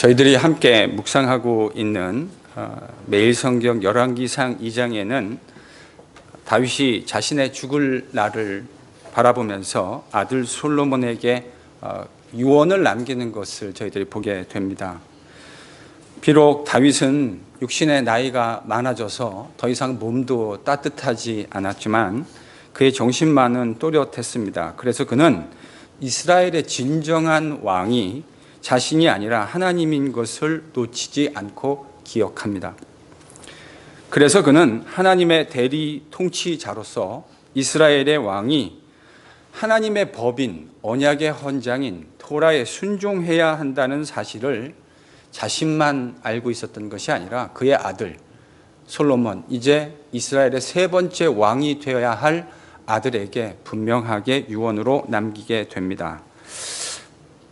저희들이 함께 묵상하고 있는 매일 성경 열왕기상 2장에는 다윗이 자신의 죽을 날을 바라보면서 아들 솔로몬에게 유언을 남기는 것을 저희들이 보게 됩니다. 비록 다윗은 육신의 나이가 많아져서 더 이상 몸도 따뜻하지 않았지만 그의 정신만은 또렷했습니다. 그래서 그는 이스라엘의 진정한 왕이 자신이 아니라 하나님인 것을 놓치지 않고 기억합니다. 그래서 그는 하나님의 대리 통치자로서 이스라엘의 왕이 하나님의 법인 언약의 헌장인 토라에 순종해야 한다는 사실을 자신만 알고 있었던 것이 아니라 그의 아들 솔로몬, 이제 이스라엘의 세 번째 왕이 되어야 할 아들에게 분명하게 유언으로 남기게 됩니다.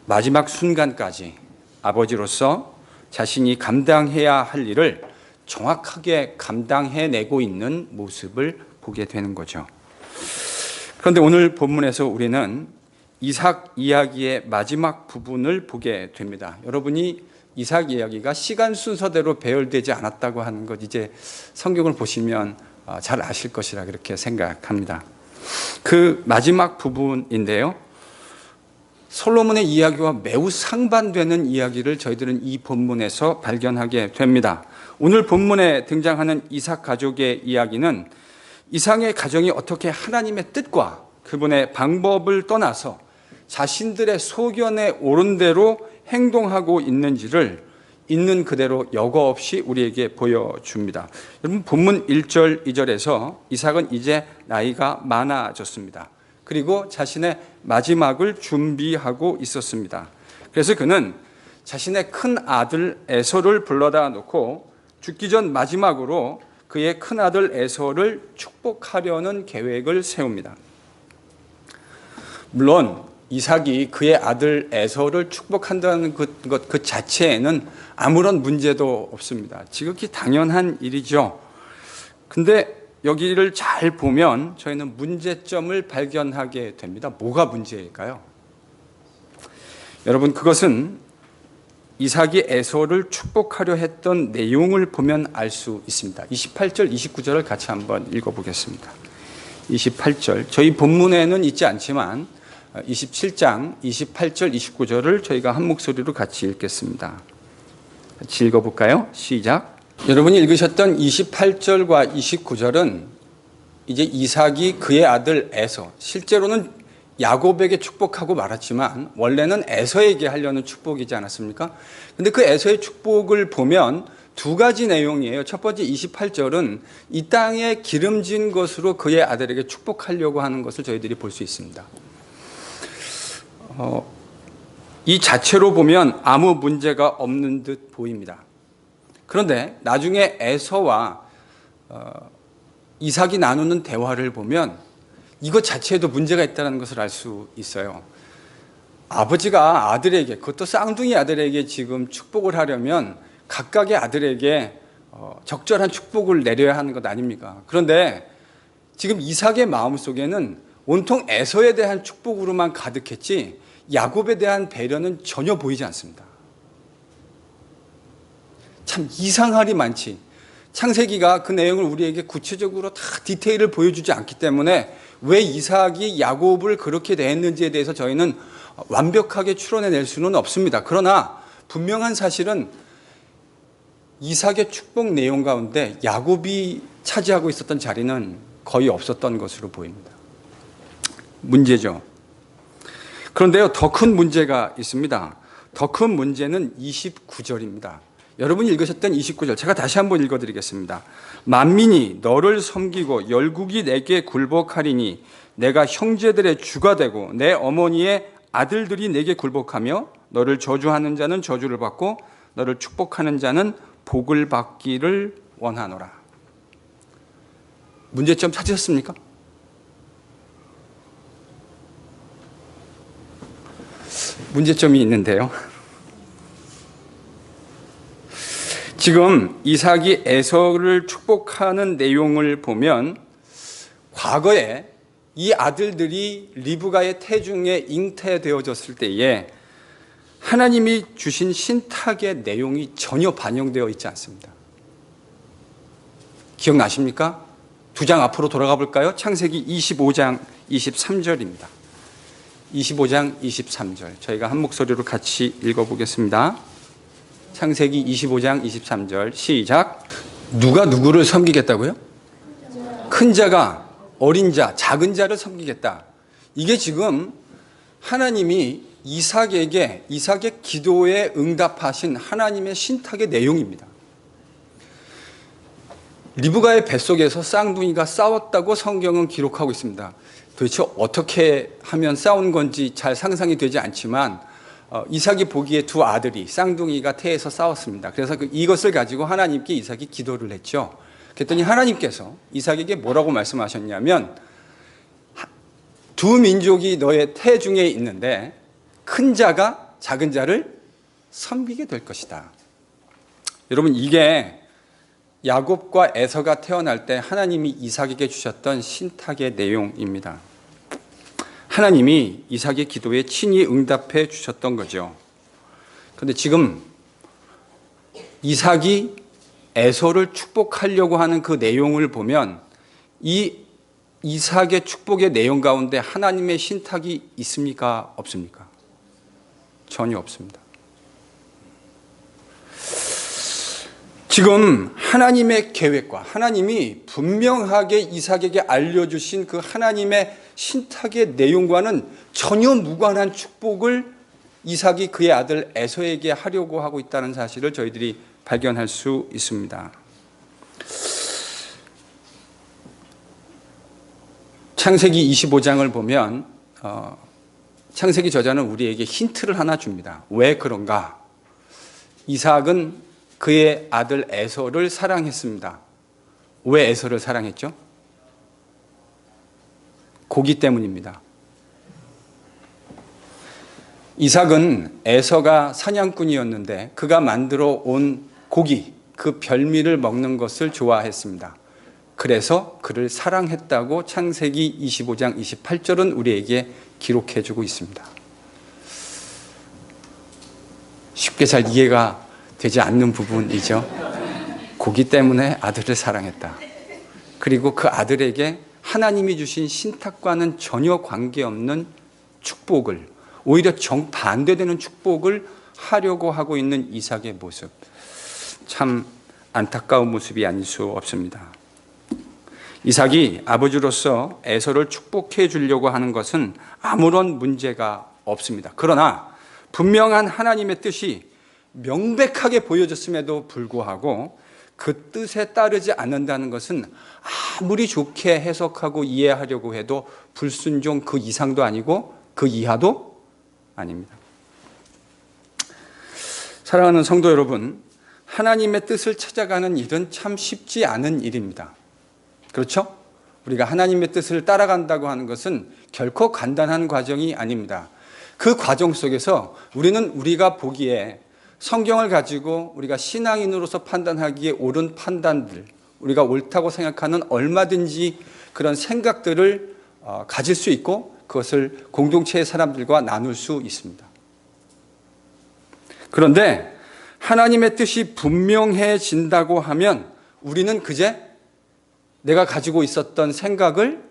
마지막 순간까지 아버지로서 자신이 감당해야 할 일을 정확하게 감당해내고 있는 모습을 보게 되는 거죠. 그런데 오늘 본문에서 우리는 이삭 이야기의 마지막 부분을 보게 됩니다. 여러분이 이삭 이야기가 시간 순서대로 배열되지 않았다고 하는 것 이제 성경을 보시면 잘 아실 것이라 그렇게 생각합니다. 그 마지막 부분인데요, 솔로몬의 이야기와 매우 상반되는 이야기를 저희들은 이 본문에서 발견하게 됩니다. 오늘 본문에 등장하는 이삭 가족의 이야기는 이삭의 가정이 어떻게 하나님의 뜻과 그분의 방법을 떠나서 자신들의 소견에 옳은 대로 행동하고 있는지를 있는 그대로 여과 없이 우리에게 보여줍니다. 여러분, 본문 1절, 2절에서 이삭은 이제 나이가 많아졌습니다. 그리고 자신의 마지막을 준비하고 있었습니다. 그래서 그는 자신의 큰 아들 에서를 불러다 놓고 죽기 전 마지막으로 그의 큰 아들 에서를 축복하려는 계획을 세웁니다. 물론 이삭이 그의 아들 에서를 축복한다는 것 그 자체에는 아무런 문제도 없습니다. 지극히 당연한 일이죠. 근데 여기를 잘 보면 저희는 문제점을 발견하게 됩니다. 뭐가 문제일까요? 여러분, 그것은 이삭이 에서를 축복하려 했던 내용을 보면 알 수 있습니다. 28절, 29절을 같이 한번 읽어보겠습니다. 28절, 저희 본문에는 있지 않지만 27장 28절, 29절을 저희가 한 목소리로 같이 읽겠습니다. 같이 읽어볼까요? 시작. 여러분이 읽으셨던 28절과 29절은 이제 이삭이 그의 아들 에서, 실제로는 야곱에게 축복하고 말았지만 원래는 에서에게 하려는 축복이지 않았습니까? 근데 그 에서의 축복을 보면 두 가지 내용이에요. 첫 번째 28절은 이 땅에 기름진 것으로 그의 아들에게 축복하려고 하는 것을 저희들이 볼 수 있습니다. 이 자체로 보면 아무 문제가 없는 듯 보입니다. 그런데 나중에 에서와 이삭이 나누는 대화를 보면 이것 자체에도 문제가 있다는 것을 알 수 있어요. 아버지가 아들에게, 그것도 쌍둥이 아들에게 지금 축복을 하려면 각각의 아들에게 적절한 축복을 내려야 하는 것 아닙니까? 그런데 지금 이삭의 마음속에는 온통 에서에 대한 축복으로만 가득했지 야곱에 대한 배려는 전혀 보이지 않습니다. 참 이상할이 많지. 창세기가 그 내용을 우리에게 구체적으로 다 디테일을 보여주지 않기 때문에 왜 이삭이 야곱을 그렇게 대했는지에 대해서 저희는 완벽하게 추론해낼 수는 없습니다. 그러나 분명한 사실은 이삭의 축복 내용 가운데 야곱이 차지하고 있었던 자리는 거의 없었던 것으로 보입니다. 문제죠. 그런데요, 더 큰 문제가 있습니다. 더 큰 문제는 29절입니다. 여러분이 읽으셨던 29절, 제가 다시 한번 읽어드리겠습니다. 만민이 너를 섬기고 열국이 내게 굴복하리니 내가 형제들의 주가 되고 내 어머니의 아들들이 내게 굴복하며 너를 저주하는 자는 저주를 받고 너를 축복하는 자는 복을 받기를 원하노라. 문제점 찾으셨습니까? 문제점이 있는데요. 지금 이삭이 에서를 축복하는 내용을 보면 과거에 이 아들들이 리브가의 태중에 잉태되어졌을 때에 하나님이 주신 신탁의 내용이 전혀 반영되어 있지 않습니다. 기억나십니까? 2장 앞으로 돌아가 볼까요? 창세기 25장 23절입니다. 25장 23절. 저희가 한 목소리로 같이 읽어보겠습니다. 창세기 25장 23절 시작. 누가 누구를 섬기겠다고요? 큰 자가 어린 자, 작은 자를 섬기겠다. 이게 지금 하나님이 이삭의 기도에 응답하신 하나님의 신탁의 내용입니다. 리브가의 뱃속에서 쌍둥이가 싸웠다고 성경은 기록하고 있습니다. 도대체 어떻게 하면 싸운 건지 잘 상상이 되지 않지만 이삭이 보기에 두 아들이 쌍둥이가 태에서 싸웠습니다. 그래서 이것을 가지고 하나님께 이삭이 기도를 했죠. 그랬더니 하나님께서 이삭에게 뭐라고 말씀하셨냐면 두 민족이 너의 태 중에 있는데 큰 자가 작은 자를 섬기게 될 것이다. 여러분, 이게 야곱과 에서가 태어날 때 하나님이 이삭에게 주셨던 신탁의 내용입니다. 하나님이 이삭의 기도에 친히 응답해 주셨던 거죠. 그런데 지금 이삭이 에서를 축복하려고 하는 그 내용을 보면 이 이삭의 축복의 내용 가운데 하나님의 신탁이 있습니까? 없습니까? 전혀 없습니다. 지금 하나님의 계획과 하나님이 분명하게 이삭에게 알려주신 그 하나님의 신탁의 내용과는 전혀 무관한 축복을 이삭이 그의 아들 에서에게 하려고 하고 있다는 사실을 저희들이 발견할 수 있습니다. 창세기 25장을 보면 창세기 저자는 우리에게 힌트를 하나 줍니다. 왜 그런가? 이삭은 그의 아들 에서를 사랑했습니다. 왜 에서를 사랑했죠? 고기 때문입니다. 이삭은 에서가 사냥꾼이었는데 그가 만들어 온 고기, 그 별미를 먹는 것을 좋아했습니다. 그래서 그를 사랑했다고 창세기 25장 28절은 우리에게 기록해주고 있습니다. 쉽게 잘 이해가 되지 않는 부분이죠. 고기 때문에 아들을 사랑했다. 그리고 그 아들에게 하나님이 주신 신탁과는 전혀 관계없는 축복을, 오히려 정반대되는 축복을 하려고 하고 있는 이삭의 모습, 참 안타까운 모습이 아닐 수 없습니다. 이삭이 아버지로서 에서를 축복해 주려고 하는 것은 아무런 문제가 없습니다. 그러나 분명한 하나님의 뜻이 명백하게 보여졌음에도 불구하고 그 뜻에 따르지 않는다는 것은 아무리 좋게 해석하고 이해하려고 해도 불순종 그 이상도 아니고 그 이하도 아닙니다. 사랑하는 성도 여러분, 하나님의 뜻을 찾아가는 일은 참 쉽지 않은 일입니다. 그렇죠? 우리가 하나님의 뜻을 따라간다고 하는 것은 결코 간단한 과정이 아닙니다. 그 과정 속에서 우리는 우리가 보기에 성경을 가지고 우리가 신앙인으로서 판단하기에 옳은 판단들, 우리가 옳다고 생각하는 얼마든지 그런 생각들을 가질 수 있고 그것을 공동체의 사람들과 나눌 수 있습니다. 그런데 하나님의 뜻이 분명해진다고 하면 우리는 그제 내가 가지고 있었던 생각을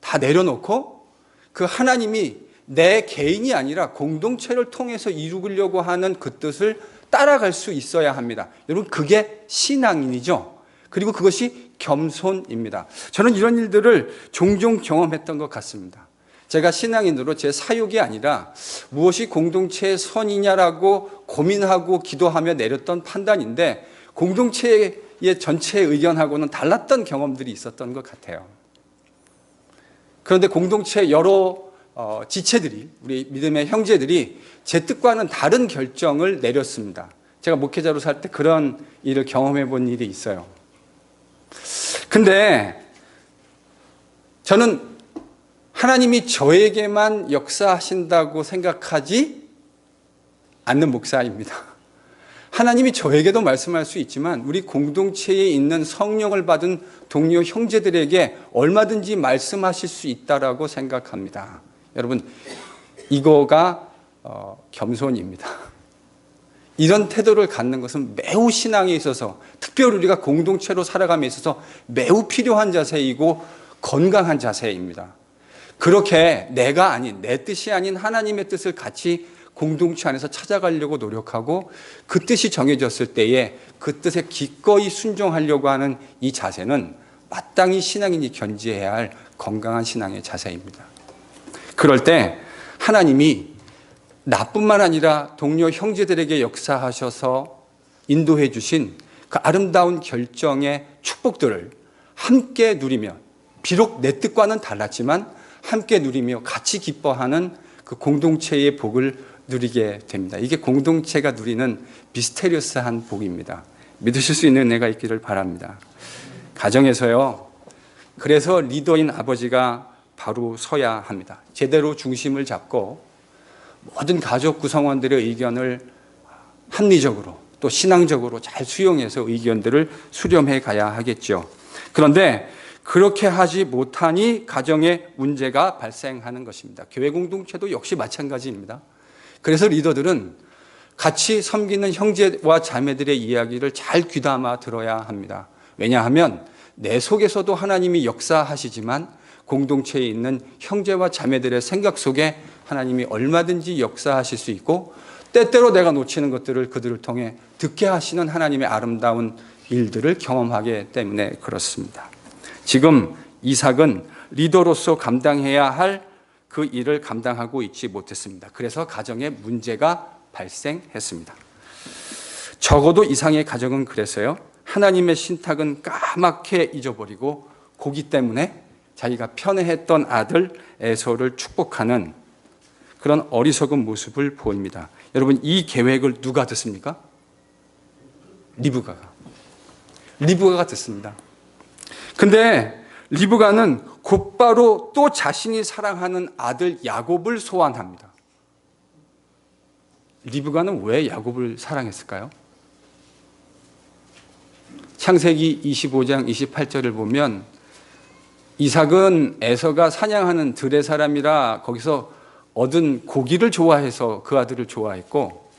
다 내려놓고 그 하나님이 내 개인이 아니라 공동체를 통해서 이루려고 하는 그 뜻을 따라갈 수 있어야 합니다. 여러분, 그게 신앙인이죠. 그리고 그것이 겸손입니다. 저는 이런 일들을 종종 경험했던 것 같습니다. 제가 신앙인으로 제 사욕이 아니라 무엇이 공동체의 선이냐라고 고민하고 기도하며 내렸던 판단인데 공동체의 전체의 의견하고는 달랐던 경험들이 있었던 것 같아요. 그런데 공동체 여러 지체들이, 우리 믿음의 형제들이 제 뜻과는 다른 결정을 내렸습니다. 제가 목회자로 살 때 그런 일을 경험해 본 일이 있어요. 근데 저는 하나님이 저에게만 역사하신다고 생각하지 않는 목사입니다. 하나님이 저에게도 말씀할 수 있지만 우리 공동체에 있는 성령을 받은 동료 형제들에게 얼마든지 말씀하실 수 있다라고 생각합니다. 여러분, 이거가 겸손입니다. 이런 태도를 갖는 것은 매우 신앙에 있어서, 특별히 우리가 공동체로 살아감에 있어서 매우 필요한 자세이고 건강한 자세입니다. 그렇게 내가 아닌, 내 뜻이 아닌 하나님의 뜻을 같이 공동체 안에서 찾아가려고 노력하고 그 뜻이 정해졌을 때에 그 뜻에 기꺼이 순종하려고 하는 이 자세는 마땅히 신앙인이 견지해야 할 건강한 신앙의 자세입니다. 그럴 때 하나님이 나뿐만 아니라 동료 형제들에게 역사하셔서 인도해 주신 그 아름다운 결정의 축복들을 함께 누리며, 비록 내 뜻과는 달랐지만 함께 누리며 같이 기뻐하는 그 공동체의 복을 누리게 됩니다. 이게 공동체가 누리는 미스테리어스한 복입니다. 믿으실 수 있는 은혜가 있기를 바랍니다. 가정에서요, 그래서 리더인 아버지가 바로 서야 합니다. 제대로 중심을 잡고 모든 가족 구성원들의 의견을 합리적으로 또 신앙적으로 잘 수용해서 의견들을 수렴해 가야 하겠죠. 그런데 그렇게 하지 못하니 가정에 문제가 발생하는 것입니다. 교회 공동체도 역시 마찬가지입니다. 그래서 리더들은 같이 섬기는 형제와 자매들의 이야기를 잘 귀담아 들어야 합니다. 왜냐하면 내 속에서도 하나님이 역사하시지만 공동체에 있는 형제와 자매들의 생각 속에 하나님이 얼마든지 역사하실 수 있고, 때때로 내가 놓치는 것들을 그들을 통해 듣게 하시는 하나님의 아름다운 일들을 경험하기 때문에 그렇습니다. 지금 이삭은 리더로서 감당해야 할 그 일을 감당하고 있지 못했습니다. 그래서 가정에 문제가 발생했습니다. 적어도 이삭의 가정은 그래서요, 하나님의 신탁은 까맣게 잊어버리고 고기 때문에 자기가 편애했던 아들 에서를 축복하는 그런 어리석은 모습을 보입니다. 여러분, 이 계획을 누가 듣습니까? 리브가가 듣습니다. 근데 리브가는 곧바로 또 자신이 사랑하는 아들 야곱을 소환합니다. 리브가는 왜 야곱을 사랑했을까요? 창세기 25장 28절을 보면 이삭은 에서가 사냥하는 들의 사람이라 거기서 얻은 고기를 좋아해서 그 아들을 좋아했고,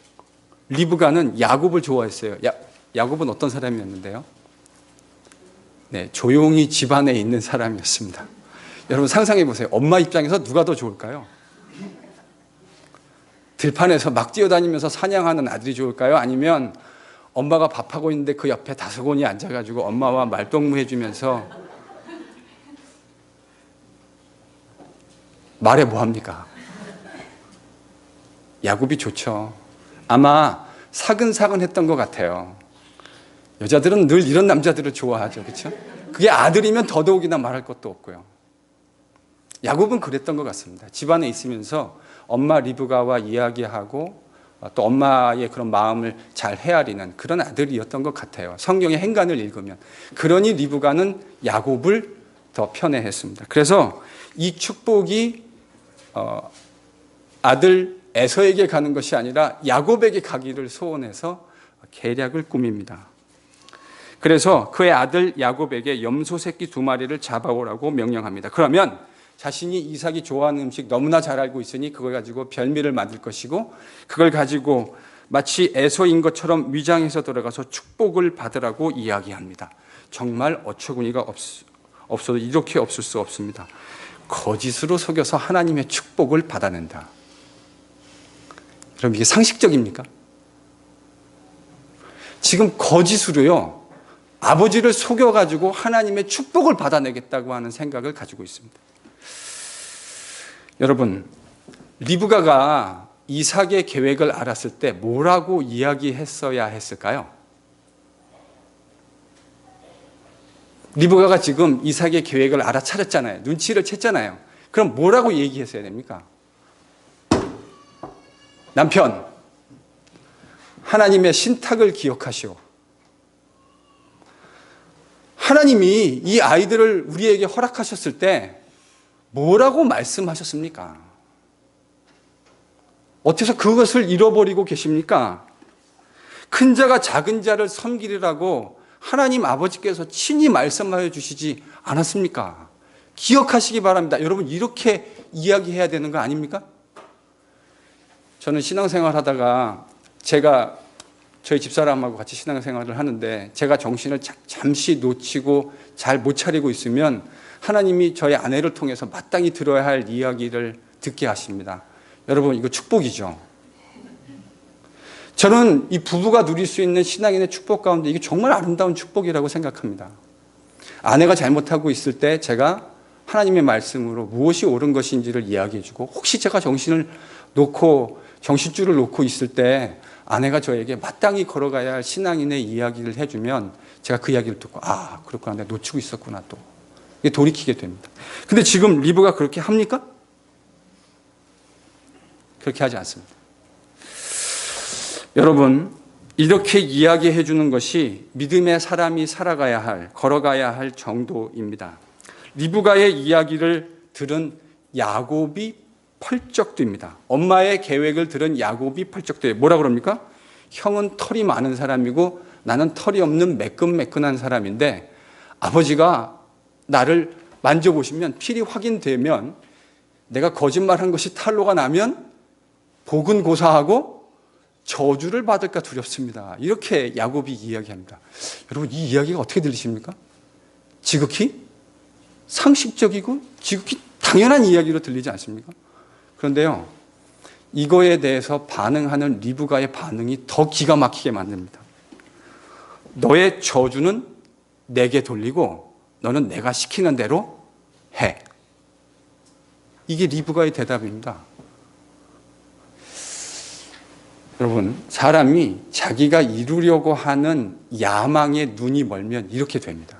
리브가는 야곱을 좋아했어요. 야곱은 어떤 사람이었는데요? 네, 조용히 집안에 있는 사람이었습니다. 여러분 상상해 보세요. 엄마 입장에서 누가 더 좋을까요? 들판에서 막 뛰어다니면서 사냥하는 아들이 좋을까요? 아니면 엄마가 밥하고 있는데 그 옆에 다소곤이 앉아가지고 엄마와 말동무해주면서 말해 뭐합니까? 야곱이 좋죠. 아마 사근사근했던 것 같아요. 여자들은 늘 이런 남자들을 좋아하죠. 그렇죠? 그게 아들이면 더더욱이나 말할 것도 없고요. 야곱은 그랬던 것 같습니다. 집안에 있으면서 엄마 리브가와 이야기하고 또 엄마의 그런 마음을 잘 헤아리는 그런 아들이었던 것 같아요. 성경의 행간을 읽으면. 그러니 리브가는 야곱을 더 편애했습니다. 그래서 이 축복이 아들 에서에게 가는 것이 아니라 야곱에게 가기를 소원해서 계략을 꾸밉니다. 그래서 그의 아들 야곱에게 염소 새끼 2마리를 잡아오라고 명령합니다. 그러면 자신이 이삭이 좋아하는 음식 너무나 잘 알고 있으니 그걸 가지고 별미를 만들 것이고, 그걸 가지고 마치 에서인 것처럼 위장해서 들어가서 축복을 받으라고 이야기합니다. 정말 어처구니가 없어도 이렇게 없을 수 없습니다. 거짓으로 속여서 하나님의 축복을 받아낸다. 그럼 이게 상식적입니까? 지금 거짓으로요, 아버지를 속여가지고 하나님의 축복을 받아내겠다고 하는 생각을 가지고 있습니다. 여러분, 리브가가 이삭의 계획을 알았을 때 뭐라고 이야기했어야 했을까요? 리브가가 지금 이삭의 계획을 알아차렸잖아요. 눈치를 챘잖아요. 그럼 뭐라고 얘기했어야 됩니까? 남편, 하나님의 신탁을 기억하시오. 하나님이 이 아이들을 우리에게 허락하셨을 때 뭐라고 말씀하셨습니까? 어째서 그것을 잃어버리고 계십니까? 큰 자가 작은 자를 섬기리라고 하나님 아버지께서 친히 말씀하여 주시지 않았습니까? 기억하시기 바랍니다. 여러분, 이렇게 이야기해야 되는 거 아닙니까? 저는 신앙생활 하다가 제가 저희 집사람하고 같이 신앙생활을 하는데 제가 정신을 잠시 놓치고 잘 못 차리고 있으면 하나님이 저희 아내를 통해서 마땅히 들어야 할 이야기를 듣게 하십니다. 여러분, 이거 축복이죠. 저는 이 부부가 누릴 수 있는 신앙인의 축복 가운데 이게 정말 아름다운 축복이라고 생각합니다. 아내가 잘못하고 있을 때 제가 하나님의 말씀으로 무엇이 옳은 것인지를 이야기해주고, 혹시 제가 정신줄을 놓고 있을 때 아내가 저에게 마땅히 걸어가야 할 신앙인의 이야기를 해주면 제가 그 이야기를 듣고, 아, 그렇구나, 내가 놓치고 있었구나, 또 이게 돌이키게 됩니다. 근데 지금 리브가 그렇게 합니까? 그렇게 하지 않습니다. 여러분, 이렇게 이야기해 주는 것이 믿음의 사람이 살아가야 할, 걸어가야 할 정도입니다. 리브가의 이야기를 들은 야곱이 펄쩍뜁니다. 엄마의 계획을 들은 야곱이 펄쩍뛰어요. 뭐라 그럽니까? 형은 털이 많은 사람이고 나는 털이 없는 매끈매끈한 사람인데, 아버지가 나를 만져보시면 필이 확인되면 내가 거짓말한 것이 탄로가 나면 복은 고사하고 저주를 받을까 두렵습니다. 이렇게 야곱이 이야기합니다. 여러분, 이 이야기가 어떻게 들리십니까? 지극히 상식적이고 지극히 당연한 이야기로 들리지 않습니까? 그런데요, 이거에 대해서 반응하는 리브가의 반응이 더 기가 막히게 만듭니다. 너의 저주는 내게 돌리고 너는 내가 시키는 대로 해. 이게 리브가의 대답입니다. 여러분, 사람이 자기가 이루려고 하는 야망에 눈이 멀면 이렇게 됩니다.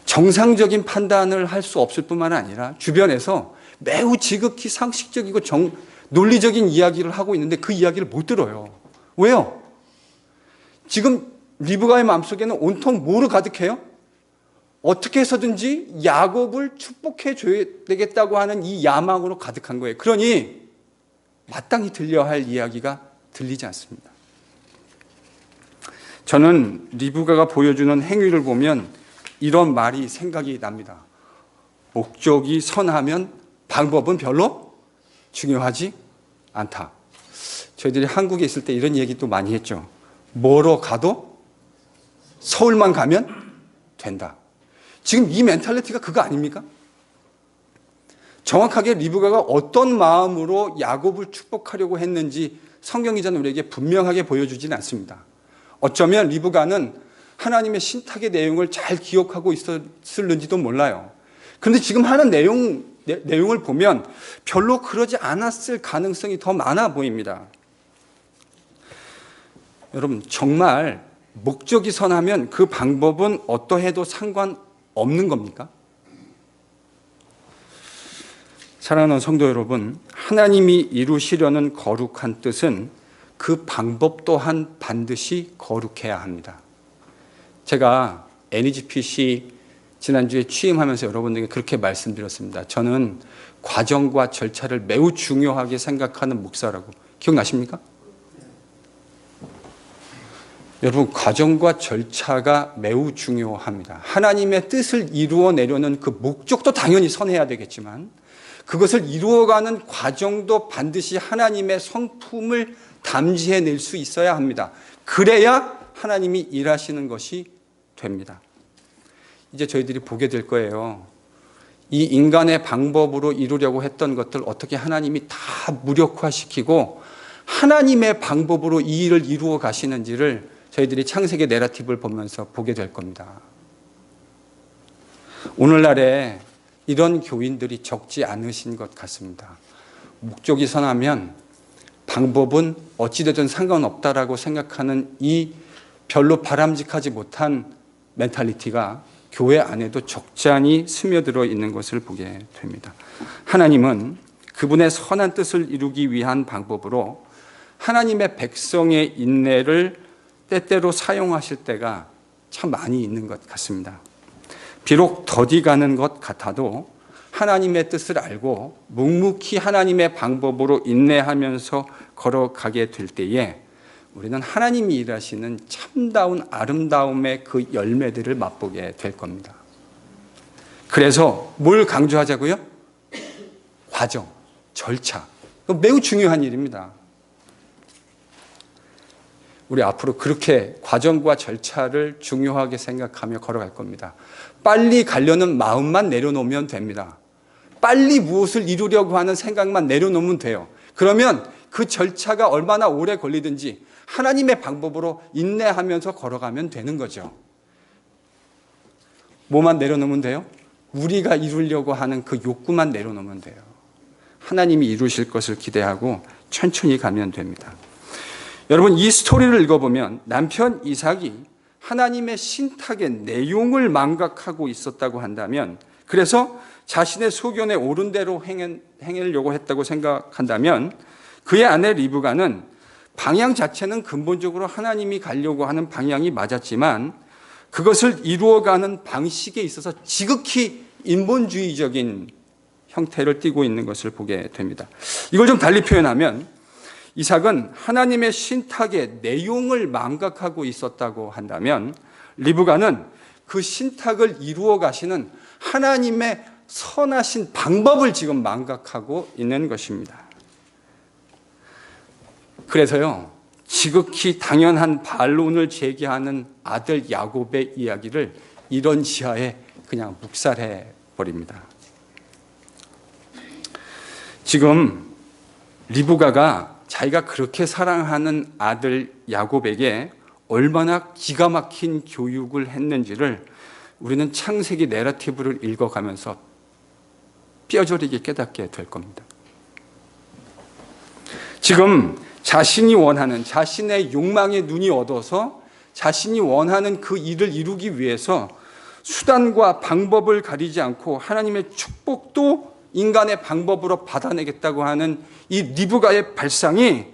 정상적인 판단을 할 수 없을 뿐만 아니라 주변에서 매우 지극히 상식적이고 논리적인 이야기를 하고 있는데 그 이야기를 못 들어요. 왜요? 지금 리브가의 마음속에는 온통 뭐로 가득해요? 어떻게 해서든지 야곱을 축복해 줘야 되겠다고 하는 이 야망으로 가득한 거예요. 그러니 마땅히 들려야 할 이야기가 들리지 않습니다. 저는 리브가가 보여주는 행위를 보면 이런 말이 생각이 납니다. 목적이 선하면 방법은 별로 중요하지 않다. 저희들이 한국에 있을 때 이런 얘기 또 많이 했죠. 뭐로 가도 서울만 가면 된다. 지금 이 멘탈리티가 그거 아닙니까? 정확하게 리브가가 어떤 마음으로 야곱을 축복하려고 했는지 성경 기자는 우리에게 분명하게 보여주지는 않습니다. 어쩌면 리브가는 하나님의 신탁의 내용을 잘 기억하고 있었을는지도 몰라요. 그런데 지금 하는 내용을 보면 별로 그러지 않았을 가능성이 더 많아 보입니다. 여러분, 정말 목적이 선하면 그 방법은 어떠해도 상관없는 겁니까? 사랑하는 성도 여러분, 하나님이 이루시려는 거룩한 뜻은 그 방법 또한 반드시 거룩해야 합니다. 제가 NEGPC 지난주에 취임하면서 여러분들에게 그렇게 말씀드렸습니다. 저는 과정과 절차를 매우 중요하게 생각하는 목사라고. 기억나십니까? 여러분, 과정과 절차가 매우 중요합니다. 하나님의 뜻을 이루어내려는 그 목적도 당연히 선해야 되겠지만 그것을 이루어가는 과정도 반드시 하나님의 성품을 담지해낼 수 있어야 합니다. 그래야 하나님이 일하시는 것이 됩니다. 이제 저희들이 보게 될 거예요. 이 인간의 방법으로 이루려고 했던 것들 어떻게 하나님이 다 무력화시키고 하나님의 방법으로 이 일을 이루어 가시는지를 저희들이 창세기 내러티브를 보면서 보게 될 겁니다. 오늘날에 이런 교인들이 적지 않으신 것 같습니다. 목적이 선하면 방법은 어찌되든 상관없다라고 생각하는 이 별로 바람직하지 못한 멘탈리티가 교회 안에도 적잖이 스며들어 있는 것을 보게 됩니다. 하나님은 그분의 선한 뜻을 이루기 위한 방법으로 하나님의 백성의 인내를 때때로 사용하실 때가 참 많이 있는 것 같습니다. 비록 더디 가는 것 같아도 하나님의 뜻을 알고 묵묵히 하나님의 방법으로 인내하면서 걸어가게 될 때에 우리는 하나님이 일하시는 참다운 아름다움의 그 열매들을 맛보게 될 겁니다. 그래서 뭘 강조하자고요? 과정, 절차. 매우 중요한 일입니다. 우리 앞으로 그렇게 과정과 절차를 중요하게 생각하며 걸어갈 겁니다. 빨리 가려는 마음만 내려놓으면 됩니다. 빨리 무엇을 이루려고 하는 생각만 내려놓으면 돼요. 그러면 그 절차가 얼마나 오래 걸리든지 하나님의 방법으로 인내하면서 걸어가면 되는 거죠. 뭐만 내려놓으면 돼요? 우리가 이루려고 하는 그 욕구만 내려놓으면 돼요. 하나님이 이루실 것을 기대하고 천천히 가면 됩니다. 여러분, 이 스토리를 읽어보면 남편 이삭이 하나님의 신탁의 내용을 망각하고 있었다고 한다면, 그래서 자신의 소견에 옳은 대로 행하려고 했다고 생각한다면, 그의 아내 리브가는 방향 자체는 근본적으로 하나님이 가려고 하는 방향이 맞았지만 그것을 이루어가는 방식에 있어서 지극히 인본주의적인 형태를 띠고 있는 것을 보게 됩니다. 이걸 좀 달리 표현하면 이삭은 하나님의 신탁의 내용을 망각하고 있었다고 한다면 리브가는 그 신탁을 이루어 가시는 하나님의 선하신 방법을 지금 망각하고 있는 것입니다. 그래서요, 지극히 당연한 반론을 제기하는 아들 야곱의 이야기를 이런 지하에 그냥 묵살해 버립니다. 지금 리브가가 자기가 그렇게 사랑하는 아들 야곱에게 얼마나 기가 막힌 교육을 했는지를 우리는 창세기 내러티브를 읽어가면서 뼈저리게 깨닫게 될 겁니다. 지금 자신이 원하는, 자신의 욕망에 눈이 어두워서 자신이 원하는 그 일을 이루기 위해서 수단과 방법을 가리지 않고 하나님의 축복도 인간의 방법으로 받아내겠다고 하는 이 리브가의 발상이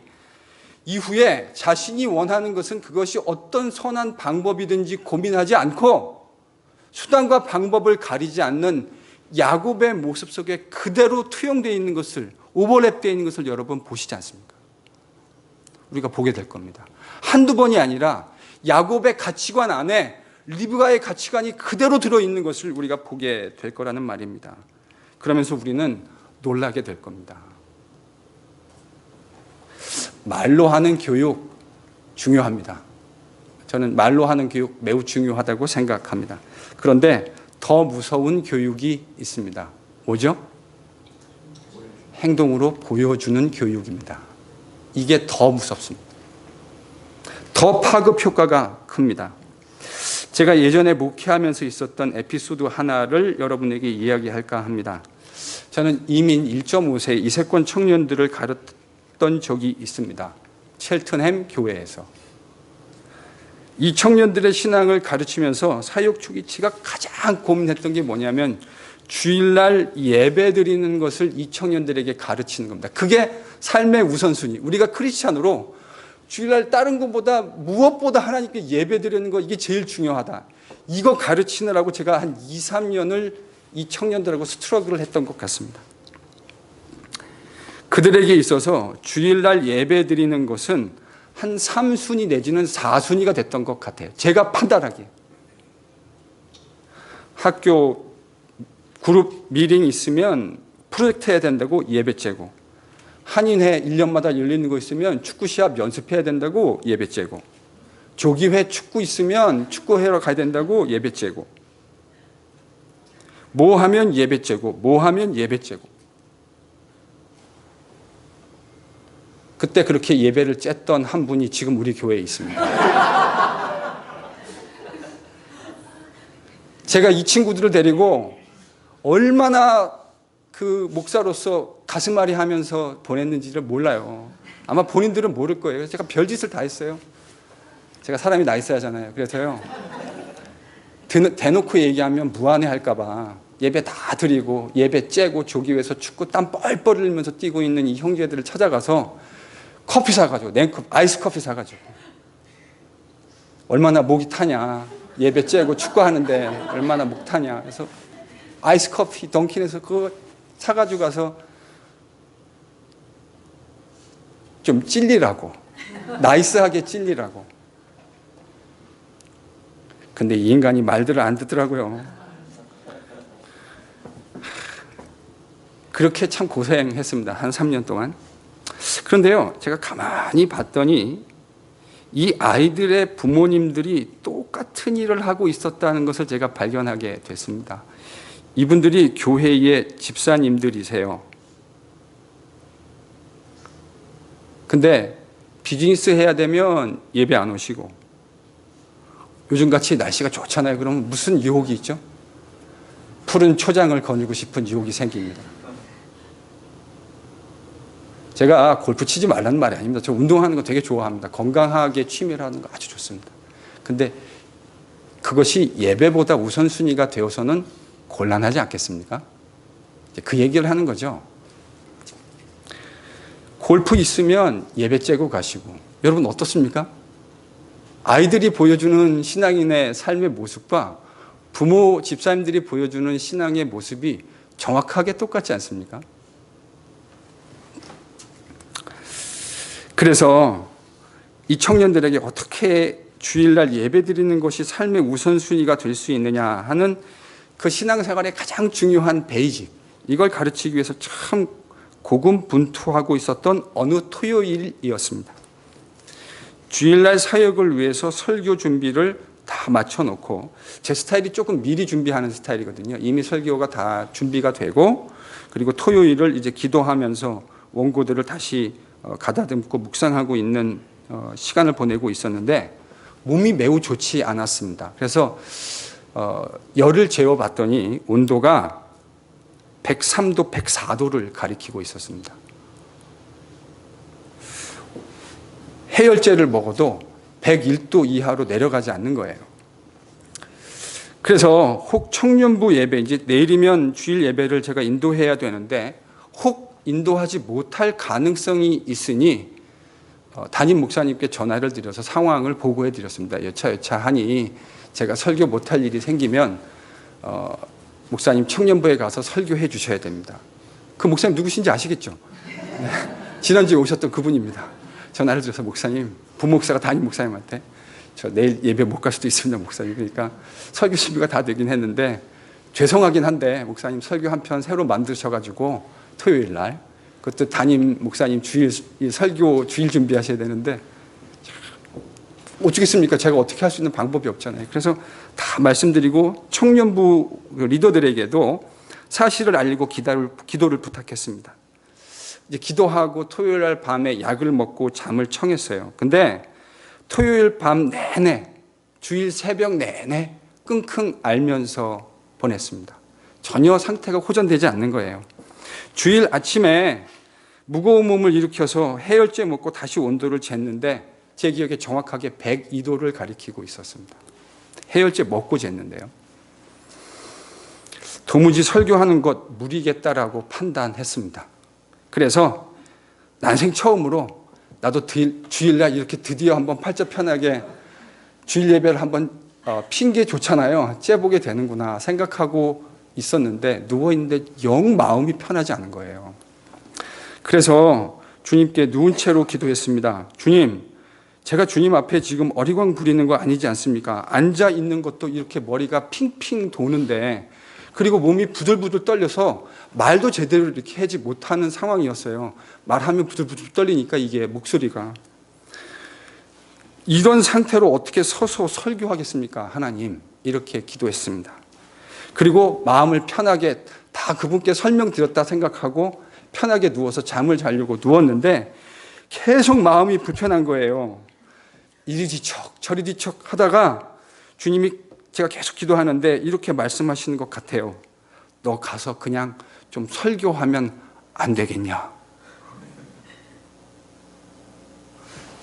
이후에 자신이 원하는 것은 그것이 어떤 선한 방법이든지 고민하지 않고 수단과 방법을 가리지 않는 야곱의 모습 속에 그대로 투영되어 있는 것을, 오버랩되어 있는 것을 여러분 보시지 않습니까? 우리가 보게 될 겁니다. 한두 번이 아니라 야곱의 가치관 안에 리브가의 가치관이 그대로 들어있는 것을 우리가 보게 될 거라는 말입니다. 그러면서 우리는 놀라게 될 겁니다. 말로 하는 교육 중요합니다. 저는 말로 하는 교육 매우 중요하다고 생각합니다. 그런데 더 무서운 교육이 있습니다. 뭐죠? 행동으로 보여주는 교육입니다. 이게 더 무섭습니다. 더 파급 효과가 큽니다. 제가 예전에 목회하면서 있었던 에피소드 하나를 여러분에게 이야기할까 합니다. 저는 이민 1.5세 이세권 청년들을 가르쳤던 적이 있습니다. 첼튼햄 교회에서. 이 청년들의 신앙을 가르치면서 사역 초기치가 가장 고민했던 게 뭐냐면 주일날 예배 드리는 것을 이 청년들에게 가르치는 겁니다. 그게 삶의 우선순위. 우리가 크리스찬으로 주일날 다른 것보다 무엇보다 하나님께 예배 드리는 거, 이게 제일 중요하다. 이거 가르치느라고 제가 한 2, 3년을 이 청년들하고 스트러글을 했던 것 같습니다. 그들에게 있어서 주일날 예배 드리는 것은 한 3순위 내지는 4순위가 됐던 것 같아요. 제가 판단하기에. 학교 그룹 미팅 있으면 프로젝트 해야 된다고 예배째고, 한인회 1년마다 열리는 거 있으면 축구 시합 연습해야 된다고 예배째고, 조기회 축구 있으면 축구하러 가야 된다고 예배째고, 뭐 하면 예배째고, 뭐 하면 예배째고. 그때 그렇게 예배를 쬐던 한 분이 지금 우리 교회에 있습니다. 제가 이 친구들을 데리고 얼마나 그 목사로서 가슴앓이 하면서 보냈는지를 몰라요. 아마 본인들은 모를 거예요. 그래서 제가 별짓을 다 했어요. 제가 사람이 나이스하잖아요. 그래서요, 대놓고 얘기하면 무안해 할까봐 예배 다 드리고 예배 째고 조기회에서 축구 땀 뻘뻘 흘리면서 뛰고 있는 이 형제들을 찾아가서 커피 사가지고, 냉커피, 아이스 커피 사가지고, 얼마나 목이 타냐, 예배 째고 축구하는데 얼마나 목 타냐, 그래서 아이스 커피 던킨에서 그거 사가지고 가서 좀 찔리라고, 나이스하게 찔리라고. 근데 이 인간이 말들을 안 듣더라고요. 그렇게 참 고생했습니다. 한 3년 동안. 그런데요, 제가 가만히 봤더니 이 아이들의 부모님들이 똑같은 일을 하고 있었다는 것을 제가 발견하게 됐습니다. 이분들이 교회의 집사님들이세요. 근데 비즈니스 해야 되면 예배 안 오시고, 요즘같이 날씨가 좋잖아요. 그러면 무슨 유혹이 있죠? 푸른 초장을 거니고 싶은 유혹이 생깁니다. 제가 골프 치지 말라는 말이 아닙니다. 저 운동하는 거 되게 좋아합니다. 건강하게 취미를 하는 거 아주 좋습니다. 근데 그것이 예배보다 우선순위가 되어서는 곤란하지 않겠습니까? 그 얘기를 하는 거죠. 골프 있으면 예배 째고 가시고, 여러분 어떻습니까? 아이들이 보여주는 신앙인의 삶의 모습과 부모, 집사님들이 보여주는 신앙의 모습이 정확하게 똑같지 않습니까? 그래서 이 청년들에게 어떻게 주일날 예배 드리는 것이 삶의 우선순위가 될 수 있느냐 하는 그 신앙생활의 가장 중요한 베이직, 이걸 가르치기 위해서 참 고군분투하고 있었던 어느 토요일이었습니다. 주일날 사역을 위해서 설교 준비를 다 맞춰놓고, 제 스타일이 조금 미리 준비하는 스타일이거든요. 이미 설교가 다 준비가 되고, 그리고 토요일을 이제 기도하면서 원고들을 다시 가다듬고 묵상하고 있는 시간을 보내고 있었는데, 몸이 매우 좋지 않았습니다. 그래서 열을 재어봤더니 온도가 103도, 104도를 가리키고 있었습니다. 해열제를 먹어도 101도 이하로 내려가지 않는 거예요. 그래서 혹 청년부 예배, 이제 내일이면 주일 예배를 제가 인도해야 되는데, 혹 인도하지 못할 가능성이 있으니 담임 목사님께 전화를 드려서 상황을 보고해 드렸습니다. 여차하니 제가 설교 못할 일이 생기면 목사님 청년부에 가서 설교해 주셔야 됩니다. 그 목사님 누구신지 아시겠죠? 네. 지난주에 오셨던 그분입니다. 전화를 드려서 목사님, 부목사가 담임 목사님한테 저 내일 예배 못 갈 수도 있습니다, 목사님. 그러니까 설교 준비가 다 되긴 했는데 죄송하긴 한데 목사님 설교 한 편 새로 만드셔가지고 토요일 날 그것도 담임 목사님 주일 설교 주일 준비하셔야 되는데 어쩌겠습니까? 제가 어떻게 할 수 있는 방법이 없잖아요. 그래서 다 말씀드리고 청년부 리더들에게도 사실을 알리고 기도를 부탁했습니다. 이제 기도하고 토요일 날 밤에 약을 먹고 잠을 청했어요. 근데 토요일 밤 내내, 주일 새벽 내내 끙끙 앓면서 보냈습니다. 전혀 상태가 호전되지 않는 거예요. 주일 아침에 무거운 몸을 일으켜서 해열제 먹고 다시 온도를 쟀는데 제 기억에 정확하게 102도를 가리키고 있었습니다. 해열제 먹고 쟀는데요. 도무지 설교하는 것 무리겠다라고 판단했습니다. 그래서 난생 처음으로 나도 주일날 이렇게 드디어 한번 팔자 편하게 주일 예배를 한번 핑계 좋잖아요. 째보게 되는구나 생각하고 있었는데 누워있는데 영 마음이 편하지 않은 거예요. 그래서 주님께 누운 채로 기도했습니다. 주님, 제가 주님 앞에 지금 어리광 부리는 거 아니지 않습니까? 앉아 있는 것도 이렇게 머리가 핑핑 도는데, 그리고 몸이 부들부들 떨려서 말도 제대로 이렇게 하지 못하는 상황이었어요. 말하면 부들부들 떨리니까 이게 목소리가. 이런 상태로 어떻게 서서 설교하겠습니까? 하나님, 이렇게 기도했습니다. 그리고 마음을 편하게 다 그분께 설명드렸다 생각하고 편하게 누워서 잠을 자려고 누웠는데 계속 마음이 불편한 거예요. 이리 뒤척 저리 뒤척 하다가 주님이 제가 계속 기도하는데 이렇게 말씀하시는 것 같아요. 너 가서 그냥 좀 설교하면 안 되겠냐?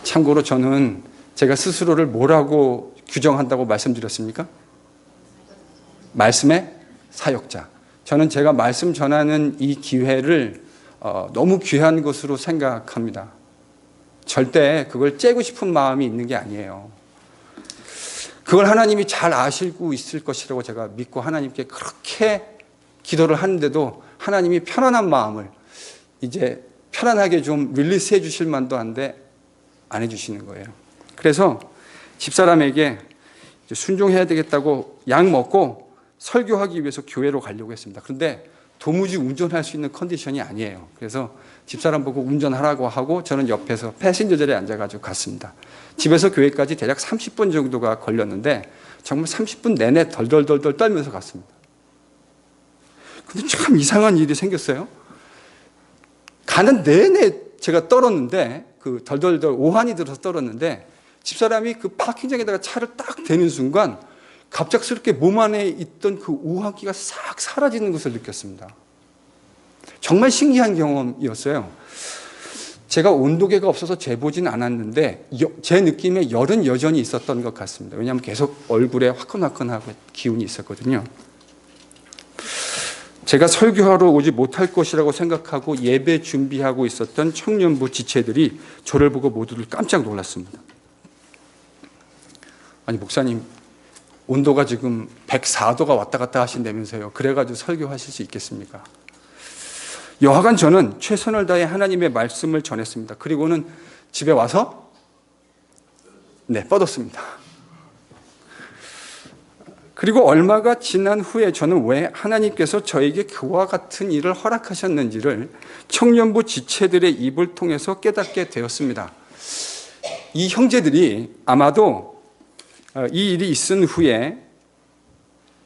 참고로 저는 제가 스스로를 뭐라고 규정한다고 말씀드렸습니까? 말씀의 사역자. 저는 제가 말씀 전하는 이 기회를 너무 귀한 것으로 생각합니다. 절대 그걸 째고 싶은 마음이 있는 게 아니에요. 그걸 하나님이 잘 아시고 있을 것이라고 제가 믿고 하나님께 그렇게 기도를 하는데도 하나님이 편안한 마음을 이제 편안하게 좀 릴리스 해 주실 만도 한데 안 해주시는 거예요. 그래서 집사람에게 순종해야 되겠다고 약 먹고 설교하기 위해서 교회로 가려고 했습니다. 그런데 도무지 운전할 수 있는 컨디션이 아니에요. 그래서 집사람 보고 운전하라고 하고 저는 옆에서 패신저 자리에 앉아가지고 갔습니다. 집에서 교회까지 대략 30분 정도가 걸렸는데 정말 30분 내내 덜덜덜덜 떨면서 갔습니다. 근데 참 이상한 일이 생겼어요. 가는 내내 제가 떨었는데 그 덜덜덜 오한이 들어서 떨었는데 집사람이 그 파킹장에다가 차를 딱 대는 순간 갑작스럽게 몸 안에 있던 그 오한기가 싹 사라지는 것을 느꼈습니다. 정말 신기한 경험이었어요. 제가 온도계가 없어서 재보진 않았는데 제 느낌에 열은 여전히 있었던 것 같습니다. 왜냐하면 계속 얼굴에 화끈화끈하고 기운이 있었거든요. 제가 설교하러 오지 못할 것이라고 생각하고 예배 준비하고 있었던 청년부 지체들이 저를 보고 모두들 깜짝 놀랐습니다. 아니 목사님 온도가 지금 104도가 왔다 갔다 하신다면서요. 그래가지고 설교하실 수 있겠습니까? 여하간 저는 최선을 다해 하나님의 말씀을 전했습니다. 그리고는 집에 와서 뻗었습니다. 그리고 얼마가 지난 후에 저는 왜 하나님께서 저에게 그와 같은 일을 허락하셨는지를 청년부 지체들의 입을 통해서 깨닫게 되었습니다. 이 형제들이 아마도 이 일이 있은 후에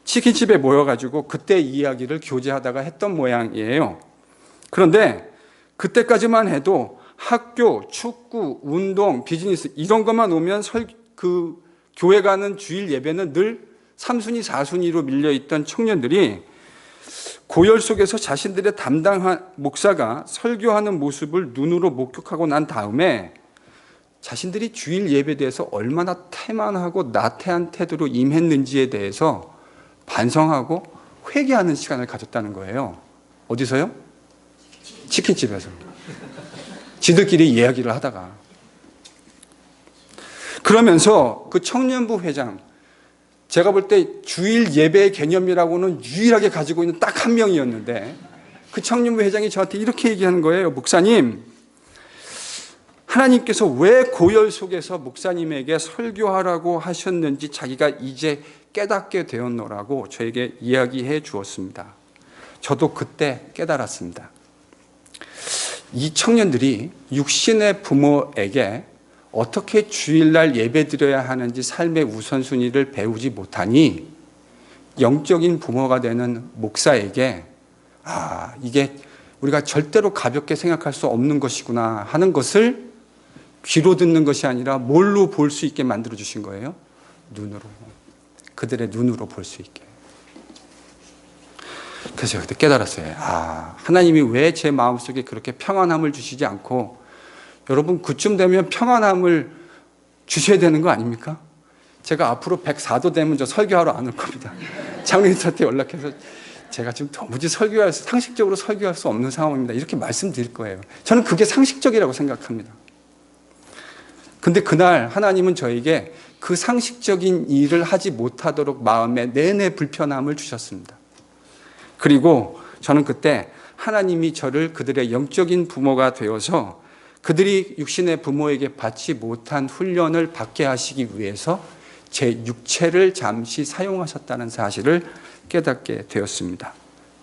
치킨집에 모여가지고 그때 이야기를 교제하다가 했던 모양이에요. 그런데 그때까지만 해도 학교, 축구, 운동, 비즈니스 이런 것만 오면 그 교회 가는 주일 예배는 늘 3순위, 4순위로 밀려있던 청년들이 고열 속에서 자신들의 담당한 목사가 설교하는 모습을 눈으로 목격하고 난 다음에 자신들이 주일 예배에 대해서 얼마나 태만하고 나태한 태도로 임했는지에 대해서 반성하고 회개하는 시간을 가졌다는 거예요. 어디서요? 치킨집에서. 지들끼리 이야기를 하다가. 그러면서 그 청년부 회장, 제가 볼 때 주일 예배의 개념이라고는 유일하게 가지고 있는 딱 한 명이었는데 그 청년부 회장이 저한테 이렇게 얘기하는 거예요. 목사님, 하나님께서 왜 고열 속에서 목사님에게 설교하라고 하셨는지 자기가 이제 깨닫게 되었노라고 저에게 이야기해 주었습니다. 저도 그때 깨달았습니다. 이 청년들이 육신의 부모에게 어떻게 주일날 예배드려야 하는지 삶의 우선순위를 배우지 못하니 영적인 부모가 되는 목사에게 이게 우리가 절대로 가볍게 생각할 수 없는 것이구나 하는 것을 귀로 듣는 것이 아니라 뭘로 볼 수 있게 만들어 주신 거예요? 눈으로. 그들의 눈으로 볼 수 있게. 그래서 제가 그때 깨달았어요. 하나님이 왜 제 마음속에 그렇게 평안함을 주시지 않고 여러분 그쯤 되면 평안함을 주셔야 되는 거 아닙니까? 제가 앞으로 104도 되면 저 설교하러 안 올 겁니다. 장로님한테 연락해서 제가 지금 도무지 상식적으로 설교할 수 없는 상황입니다. 이렇게 말씀드릴 거예요. 저는 그게 상식적이라고 생각합니다. 근데 그날 하나님은 저에게 그 상식적인 일을 하지 못하도록 마음에 내내 불편함을 주셨습니다. 그리고 저는 그때 하나님이 저를 그들의 영적인 부모가 되어서 그들이 육신의 부모에게 받지 못한 훈련을 받게 하시기 위해서 제 육체를 잠시 사용하셨다는 사실을 깨닫게 되었습니다.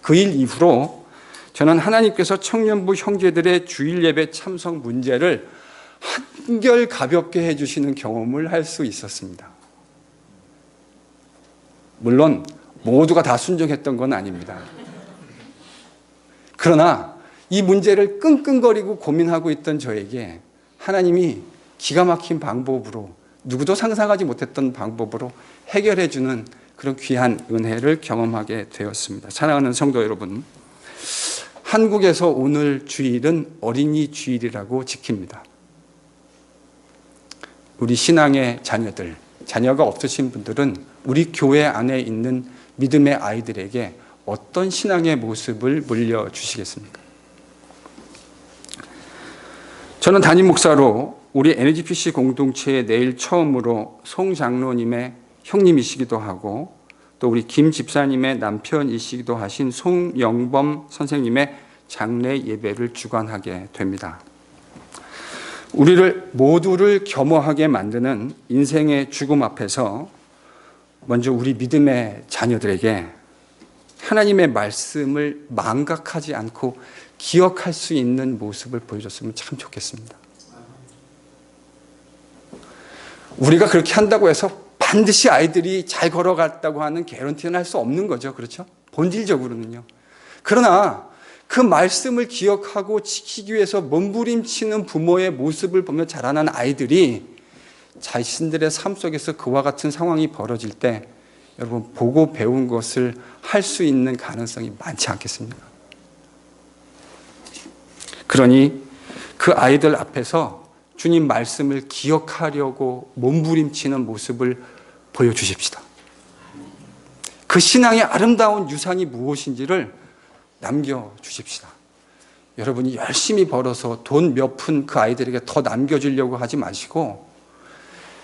그 일 이후로 저는 하나님께서 청년부 형제들의 주일 예배 참석 문제를 한결 가볍게 해주시는 경험을 할 수 있었습니다. 물론 모두가 다 순종했던 건 아닙니다. 그러나 이 문제를 끙끙거리고 고민하고 있던 저에게 하나님이 기가 막힌 방법으로 누구도 상상하지 못했던 방법으로 해결해 주는 그런 귀한 은혜를 경험하게 되었습니다. 사랑하는 성도 여러분, 한국에서 오늘 주일은 어린이 주일이라고 지킵니다. 우리 신앙의 자녀들, 자녀가 없으신 분들은 우리 교회 안에 있는 믿음의 아이들에게 어떤 신앙의 모습을 물려주시겠습니까? 저는 담임 목사로 우리 NGPC 공동체에 내일 처음으로 송 장로님의 형님이시기도 하고 또 우리 김 집사님의 남편이시기도 하신 송영범 선생님의 장례 예배를 주관하게 됩니다. 우리를 모두를 겸허하게 만드는 인생의 죽음 앞에서 먼저 우리 믿음의 자녀들에게 하나님의 말씀을 망각하지 않고 기억할 수 있는 모습을 보여줬으면 참 좋겠습니다. 우리가 그렇게 한다고 해서 반드시 아이들이 잘 걸어갔다고 하는 개런티는 할 수 없는 거죠. 그렇죠? 본질적으로는요. 그러나 그 말씀을 기억하고 지키기 위해서 몸부림치는 부모의 모습을 보며 자라난 아이들이 자신들의 삶 속에서 그와 같은 상황이 벌어질 때 여러분 보고 배운 것을 할 수 있는 가능성이 많지 않겠습니까? 그러니 그 아이들 앞에서 주님 말씀을 기억하려고 몸부림치는 모습을 보여주십시다. 그 신앙의 아름다운 유산이 무엇인지를 남겨주십시다. 여러분이 열심히 벌어서 돈 몇 푼 그 아이들에게 더 남겨주려고 하지 마시고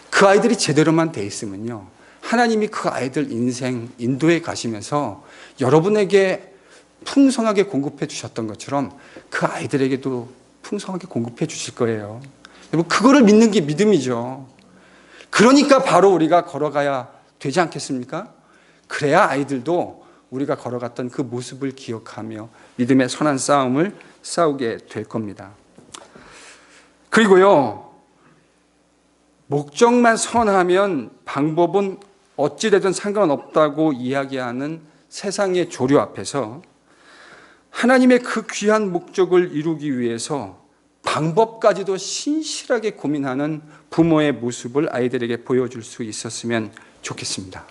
그 아이들이 제대로만 돼 있으면요, 하나님이 그 아이들 인생 인도에 가시면서 여러분에게 풍성하게 공급해 주셨던 것처럼 그 아이들에게도 풍성하게 공급해 주실 거예요. 여러분 그거를 믿는 게 믿음이죠. 그러니까 바로 우리가 걸어가야 되지 않겠습니까? 그래야 아이들도 우리가 걸어갔던 그 모습을 기억하며 믿음의 선한 싸움을 싸우게 될 겁니다. 그리고요, 목적만 선하면 방법은 어찌되든 상관없다고 이야기하는 세상의 조류 앞에서 하나님의 그 귀한 목적을 이루기 위해서 방법까지도 신실하게 고민하는 부모의 모습을 아이들에게 보여줄 수 있었으면 좋겠습니다.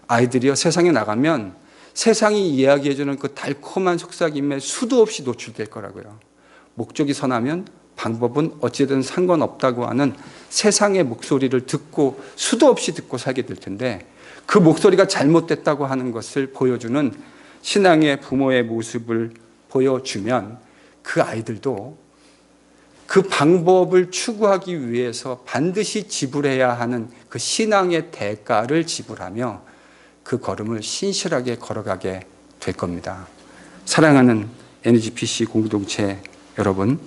아이들이요, 세상에 나가면 세상이 이야기해주는 그 달콤한 속삭임에 수도 없이 노출될 거라고요. 목적이 선하면 방법은 어찌든 상관없다고 하는 세상의 목소리를 듣고 수도 없이 듣고 살게 될 텐데, 그 목소리가 잘못됐다고 하는 것을 보여주는 신앙의 부모의 모습을 보여주면 그 아이들도 그 방법을 추구하기 위해서 반드시 지불해야 하는 그 신앙의 대가를 지불하며 그 걸음을 신실하게 걸어가게 될 겁니다. 사랑하는 NGPC 공동체 여러분,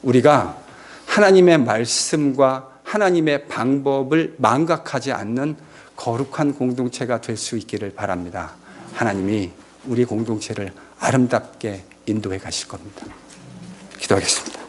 우리가 하나님의 말씀과 하나님의 방법을 망각하지 않는 거룩한 공동체가 될 수 있기를 바랍니다. 하나님이 우리 공동체를 아름답게 인도해 가실 겁니다. 기도하겠습니다.